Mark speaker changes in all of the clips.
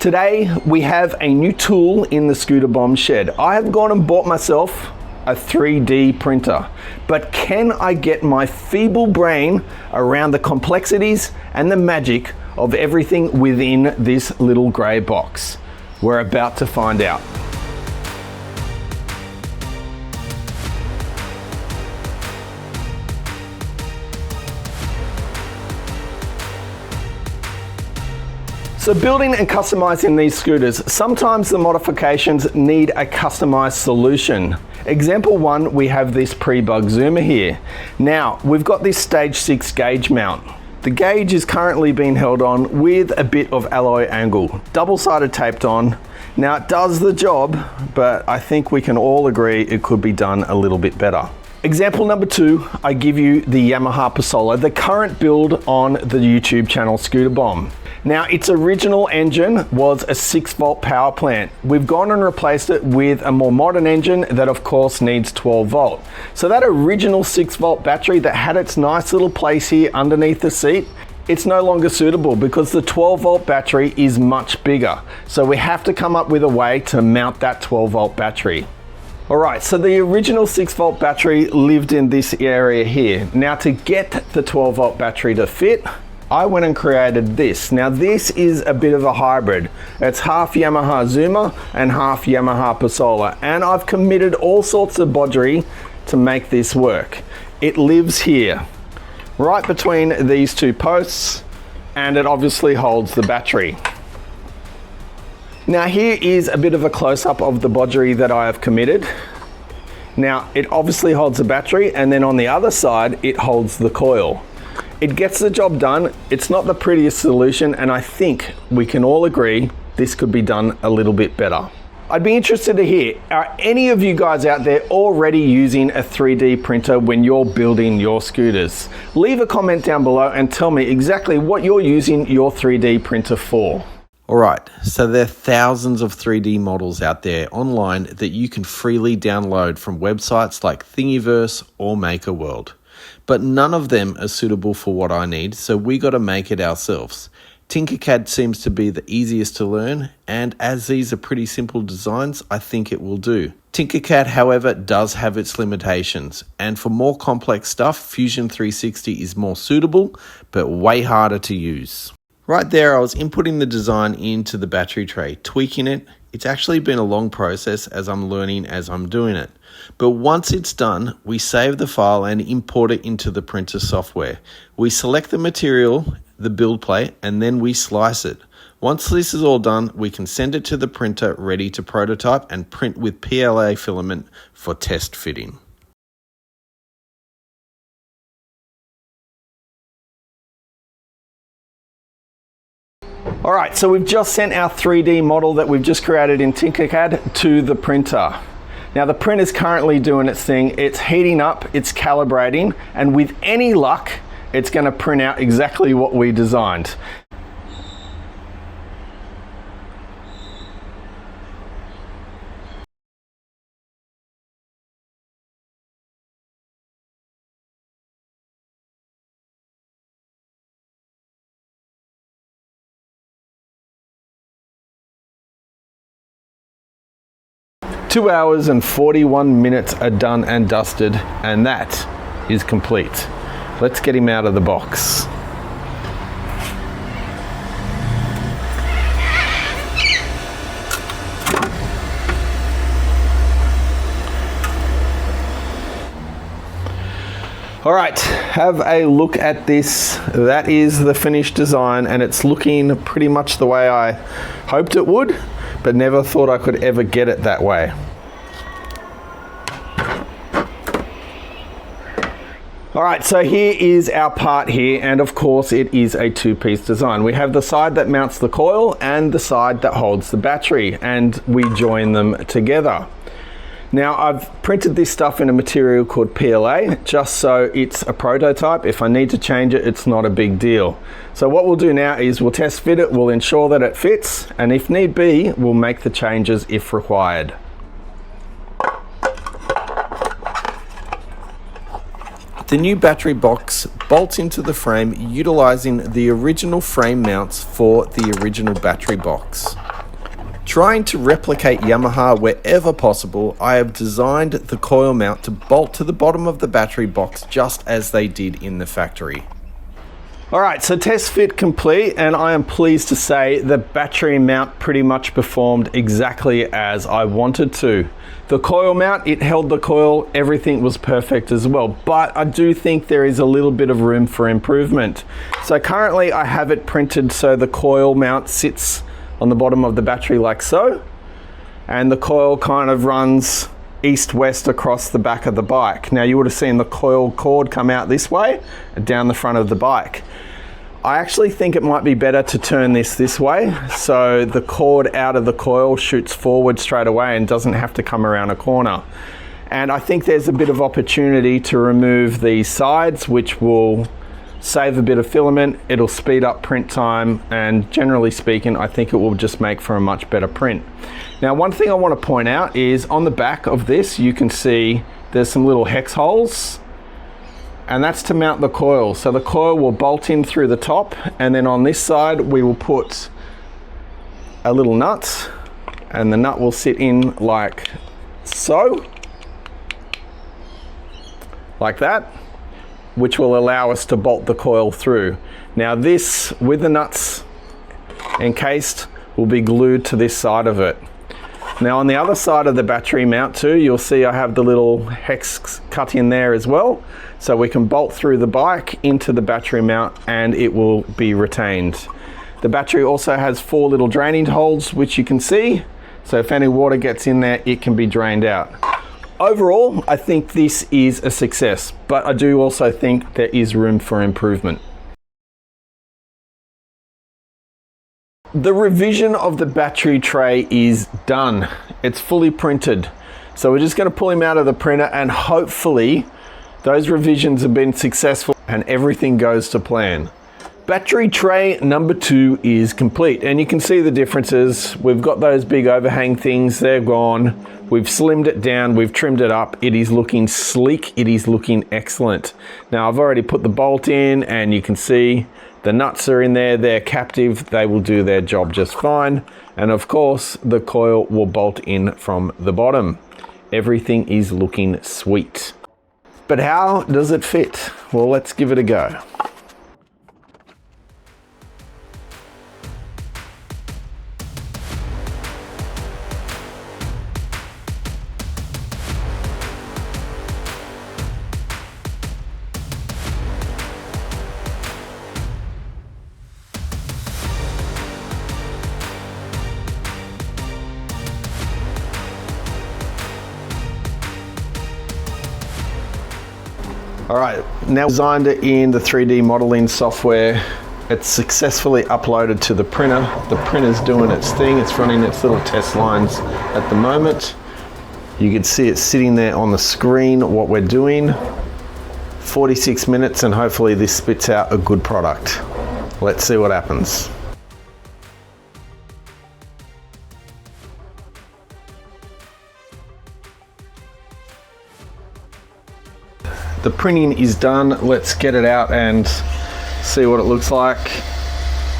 Speaker 1: Today we have a new tool in the Scooter Bomb shed. I have gone and bought myself a 3D printer, but can I get my feeble brain around the complexities and the magic of everything within this little grey box? We're about to find out. So building and customizing these scooters, sometimes the modifications need a customized solution. Example one, we have this Prebug zoomer here. Now, we've got this stage 6 gauge mount. The gauge is currently being held on with a bit of alloy angle, double-sided taped on. Now it does the job, but I think we can all agree it could be done a little bit better. Example number two, I give you the Yamaha Passola, the current build on the YouTube channel Scooter Bomb. Now, its original engine was a 6-volt power plant. We've gone and replaced it with a more modern engine that of course needs 12 volt. So that original 6-volt battery that had its nice little place here underneath the seat, it's no longer suitable because the 12-volt battery is much bigger. So we have to come up with a way to mount that 12-volt battery. All right, so the original 6-volt battery lived in this area here. Now to get the 12-volt battery to fit, I went and created this. Now this is a bit of a hybrid. It's half Yamaha Zoomer and half Yamaha Passola, and I've committed all sorts of bodgery to make this work. It lives here, right between these two posts, and it obviously holds the battery. Now here is a bit of a close-up of the bodgery that I have committed. Now it obviously holds the battery, and then on the other side it holds the coil. It gets the job done. It's not the prettiest solution, and I think we can all agree this could be done a little bit better. I'd be interested to hear, are any of you guys out there already using a 3D printer when you're building your scooters? Leave a comment down below and tell me exactly what you're using your 3D printer for. Alright, so there are thousands of 3D models out there online that you can freely download from websites like Thingiverse or MakerWorld. But none of them are suitable for what I need, so we got to make it ourselves. Tinkercad seems to be the easiest to learn, and as these are pretty simple designs, I think it will do. Tinkercad, however, does have its limitations, and for more complex stuff, Fusion 360 is more suitable, but way harder to use. Right there, I was inputting the design into the battery tray, tweaking it. It's actually been a long process as I'm learning as I'm doing it. But once it's done, we save the file and import it into the printer software. We select the material, the build plate, and then we slice it. Once this is all done, we can send it to the printer ready to prototype and print with PLA filament for test fitting. All right, so we've just sent our 3D model that we've just created in Tinkercad to the printer. Now the printer's currently doing its thing. It's heating up, it's calibrating, and with any luck, it's gonna print out exactly what we designed. Two hours and 41 minutes are done and dusted, and that is complete. Let's get him out of the box. All right, have a look at this. That is the finished design, and it's looking pretty much the way I hoped it would, but never thought I could ever get it that way. All right, so here is our part here, and of course it is a two-piece design. We have the side that mounts the coil and the side that holds the battery, and we join them together. Now I've printed this stuff in a material called PLA, just so it's a prototype. If I need to change it, it's not a big deal. So what we'll do now is we'll test fit it, we'll ensure that it fits, and if need be, we'll make the changes if required. The new battery box bolts into the frame utilizing the original frame mounts for the original battery box.
Speaker 2: Trying to replicate Yamaha wherever possible, I have designed the coil mount to bolt to the bottom of the battery box just as they did in the factory.
Speaker 1: Alright, so test fit complete, and I am pleased to say the battery mount pretty much performed exactly as I wanted to. The coil mount, it held the coil, everything was perfect as well, but I do think there is a little bit of room for improvement. So currently I have it printed so the coil mount sits on the bottom of the battery like so, and the coil kind of runs east-west across the back of the bike. Now you would have seen the coil cord come out this way and down the front of the bike. I actually think it might be better to turn this way so the cord out of the coil shoots forward straight away and doesn't have to come around a corner. And I think there's a bit of opportunity to remove these sides, which will save a bit of filament, it'll speed up print time, and generally speaking, I think it will just make for a much better print. Now, one thing I want to point out is on the back of this, you can see there's some little hex holes, and that's to mount the coil. So the coil will bolt in through the top, and then on this side, we will put a little nut, and the nut will sit in like so, like that, which will allow us to bolt the coil through. Now this, with the nuts encased, will be glued to this side of it. Now on the other side of the battery mount too, you'll see I have the little hex cut in there as well, so we can bolt through the bike into the battery mount and it will be retained. The battery also has 4 little draining holes, which you can see, so if any water gets in there, it can be drained out. Overall, I think this is a success, but I do also think there is room for improvement. The revision of the battery tray is done. It's fully printed. So we're just going to pull him out of the printer, and hopefully those revisions have been successful and everything goes to plan. Battery tray number 2 is complete, and you can see the differences. We've got those big overhang things, they're gone. We've slimmed it down, we've trimmed it up. It is looking sleek, it is looking excellent. Now I've already put the bolt in, and you can see the nuts are in there, they're captive, they will do their job just fine. And of course, the coil will bolt in from the bottom. Everything is looking sweet. But how does it fit? Well, let's give it a go. All right, now designed it in the 3D modeling software. It's successfully uploaded to the printer. The printer's doing its thing. It's running its little test lines at the moment. You can see it sitting there on the screen, what we're doing. 46 minutes, and hopefully this spits out a good product. Let's see what happens. The printing is done. Let's get it out and see what it looks like.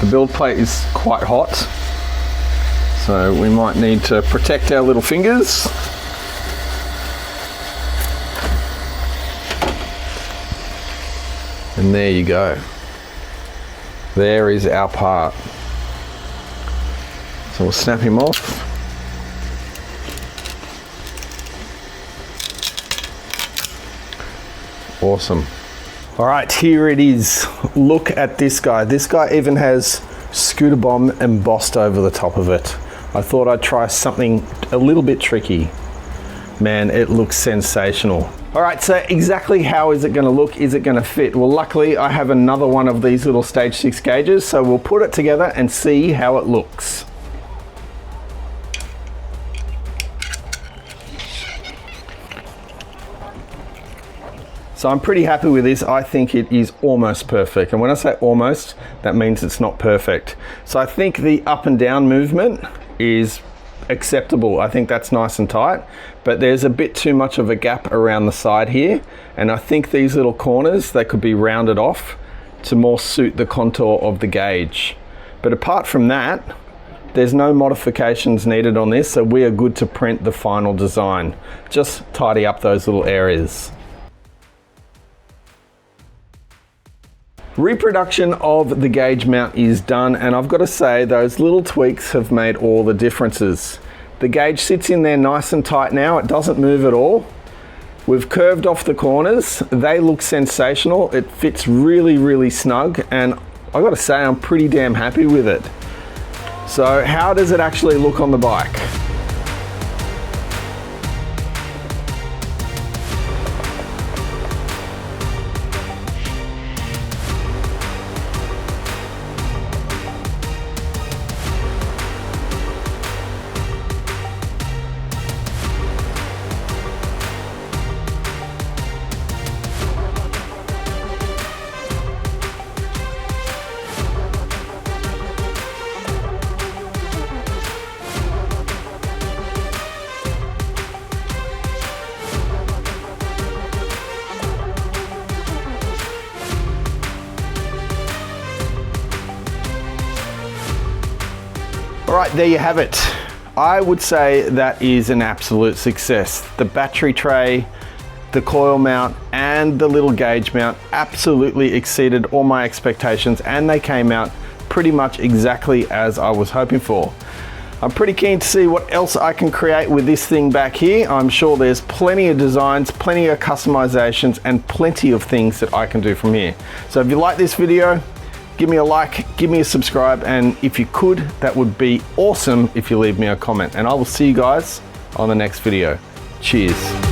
Speaker 1: The build plate is quite hot, so we might need to protect our little fingers. And there you go. There is our part. So we'll snap him off. Awesome. All right, here it is. Look at this guy. This guy even has Scooter Bomb embossed over the top of it. I thought I'd try something a little bit tricky. Man, it looks sensational. All right, so exactly how is it gonna look? Is it gonna fit? Well, luckily I have another one of these little stage 6 gauges, so we'll put it together and see how it looks. So I'm pretty happy with this. I think it is almost perfect. And when I say almost, that means it's not perfect. So I think the up and down movement is acceptable. I think that's nice and tight, but there's a bit too much of a gap around the side here. And I think these little corners, they could be rounded off to more suit the contour of the gauge. But apart from that, There's no modifications needed on this, so we are good to print the final design. Just tidy up those little areas. Reproduction of the gauge mount is done, and I've got to say those little tweaks have made all the differences. The gauge sits in there nice and tight now, it doesn't move at all. We've curved off the corners, they look sensational, it fits really, really snug, and I've got to say I'm pretty damn happy with it. So how does it actually look on the bike? All right, there you have it. I would say that is an absolute success. The battery tray, the coil mount, and the little gauge mount absolutely exceeded all my expectations, and they came out pretty much exactly as I was hoping for. I'm pretty keen to see what else I can create with this thing back here. I'm sure there's plenty of designs, plenty of customizations, and plenty of things that I can do from here. So if you like this video, give me a like, give me a subscribe, and if you could, that would be awesome if you leave me a comment. And I will see you guys on the next video. Cheers.